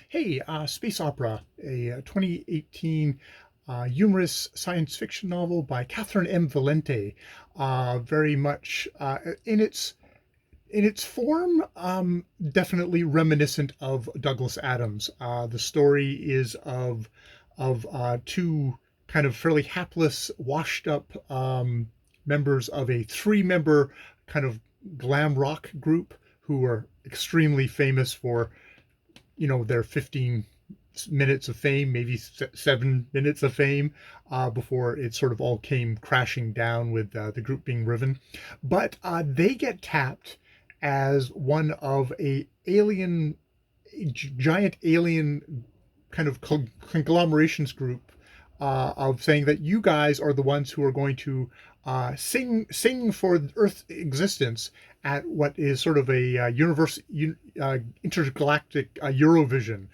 Hey, Space Opera, a 2018 humorous science fiction novel by Catherine M. Valente. Very much in its form, definitely reminiscent of Douglas Adams. The story is of two kind of fairly hapless, washed up members of a three-member kind of glam rock group who were extremely famous for their 15 minutes of fame, maybe 7 minutes of fame, before it sort of all came crashing down with the group being riven. But they get tapped as one of a giant alien kind of conglomerations group, of saying that you guys are the ones who are going to sing for Earth existence at what is sort of a intergalactic Eurovision.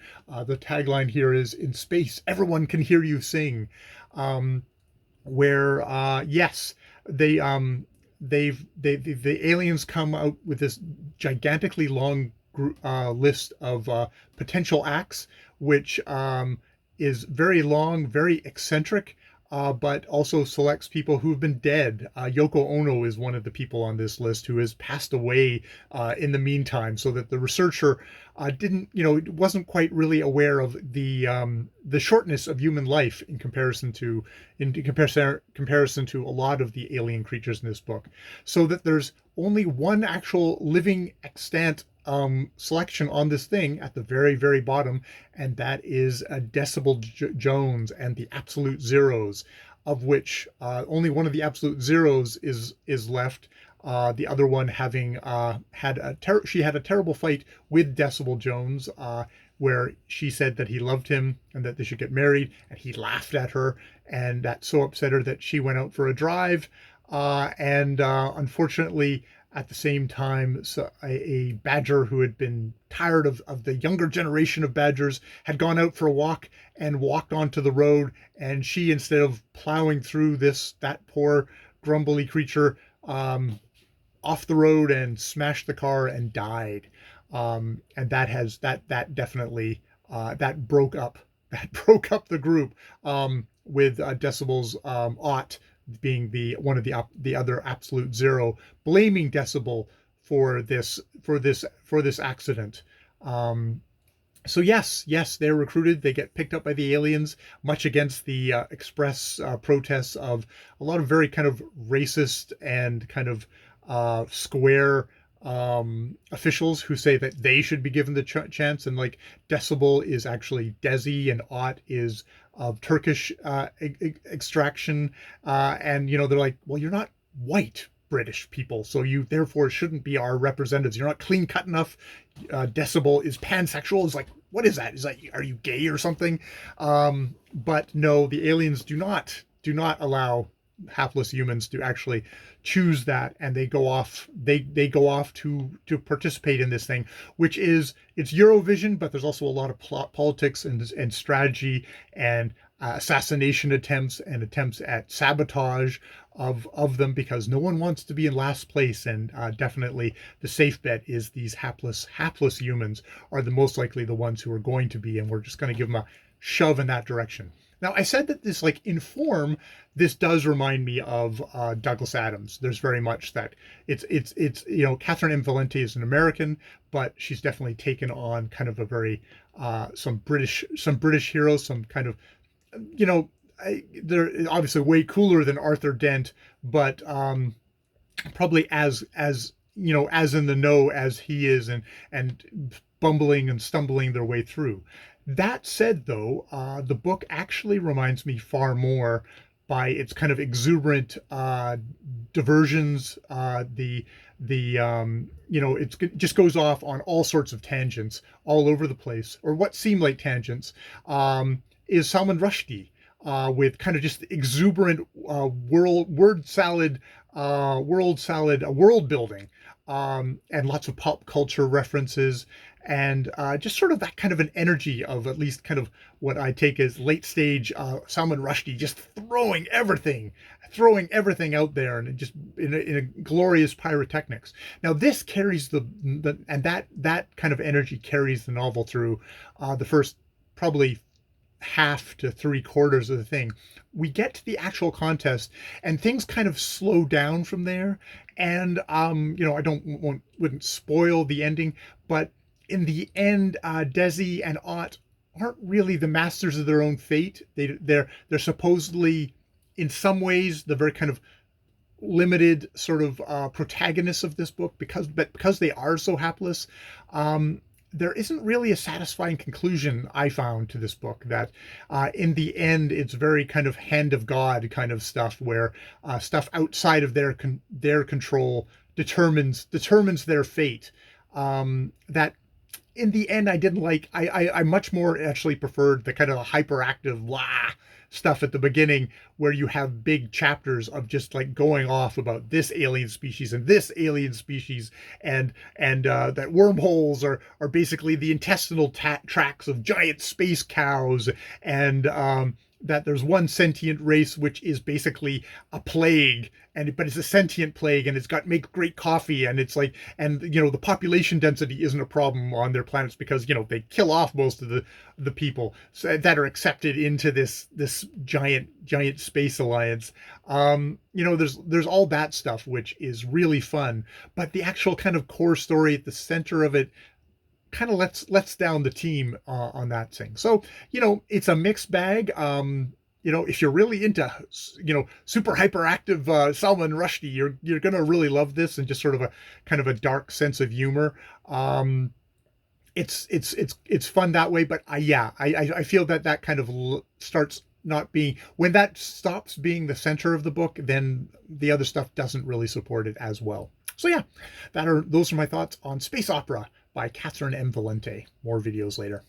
The tagline here is, "In space, everyone can hear you sing," where yes, they the aliens come out with this gigantically long list of potential acts, which is very long, very eccentric, but also selects people who've been dead. Yoko Ono is one of the people on this list who has passed away in the meantime, so that the researcher didn't, wasn't quite really aware of the shortness of human life in comparison to a lot of the alien creatures in this book, so that there's only one actual living extant selection on this thing at the very, very bottom, and that is Decibel Jones and the Absolute Zeros, of which only one of the Absolute Zeros is left. The other one having she had a terrible fight with Decibel Jones, where she said that he loved him and that they should get married, and he laughed at her, and that so upset her that she went out for a drive, and unfortunately, at the same time, so a badger who had been tired of the younger generation of badgers had gone out for a walk and walked onto the road, and she, instead of plowing through that poor grumbly creature, off the road and smashed the car and died. And that definitely that broke up that broke up the group, with Decibel's Ott being the other Absolute Zero, blaming Decibel for this accident. Um, so yes, they're recruited. They get picked up by the aliens, much against the express protests of a lot of very kind of racist and kind of square officials who say that they should be given the chance. And like, Decibel is actually Desi, and Ott is of Turkish extraction. And they're like, well, you're not white British people, so you therefore shouldn't be our representatives. You're not clean cut enough. Decibel is pansexual. It's like, what is that? Is that, are you gay or something? But no, the aliens do not allow hapless humans to actually choose that, and they go off to participate in this thing, which is, it's Eurovision, but there's also a lot of politics and strategy and assassination attempts and attempts at sabotage of them, because no one wants to be in last place. And definitely the safe bet is these hapless humans are the most likely the ones who are going to be, and we're just going to give them a shove in that direction. Now, I said that this, like, in form, this does remind me of Douglas Adams. There's very much that it's Catherine M. Valente is an American, but she's definitely taken on kind of a very some British heroes, some kind of, they're obviously way cooler than Arthur Dent, but probably as in the know as he is, and bumbling and stumbling their way through. That said, though, the book actually reminds me far more by its kind of exuberant diversions. It just goes off on all sorts of tangents all over the place, or what seem like tangents. Is Salman Rushdie, with kind of just exuberant world building, and lots of pop culture references, and just sort of that kind of an energy of at least kind of what I take as late stage Salman Rushdie, just throwing everything out there, and just in a glorious pyrotechnics. Now this carries and that kind of energy carries the novel through the first probably half to three quarters of the thing. We get to the actual contest, and things kind of slow down from there. And I wouldn't spoil the ending, but in the end, Desi and Ott aren't really the masters of their own fate. They're supposedly, in some ways, the very kind of limited sort of protagonists of this book, because they are so hapless. There isn't really a satisfying conclusion, I found, to this book. That in the end, it's very kind of hand of God kind of stuff, where stuff outside of their control determines their fate. That in the end, I didn't like. I much more actually preferred the kind of hyperactive blah stuff at the beginning, where you have big chapters of just like going off about this alien species and this alien species, and that wormholes are basically the intestinal tracts of giant space cows, and that there's one sentient race which is basically a plague, but it's a sentient plague, and it's got make great coffee, and it's like, and the population density isn't a problem on their planets, because they kill off most of the people that are accepted into this giant space alliance. There's all that stuff, which is really fun, but the actual kind of core story at the center of it kind of lets down the team on that thing. So it's a mixed bag. If you're really into super hyperactive Salman Rushdie, you're gonna really love this, and just sort of a kind of a dark sense of humor. It's fun that way, but I feel that kind of starts not being, when that stops being the center of the book, then the other stuff doesn't really support it as well. So yeah, those are my thoughts on Space Opera by Catherynne M. Valente. More videos later.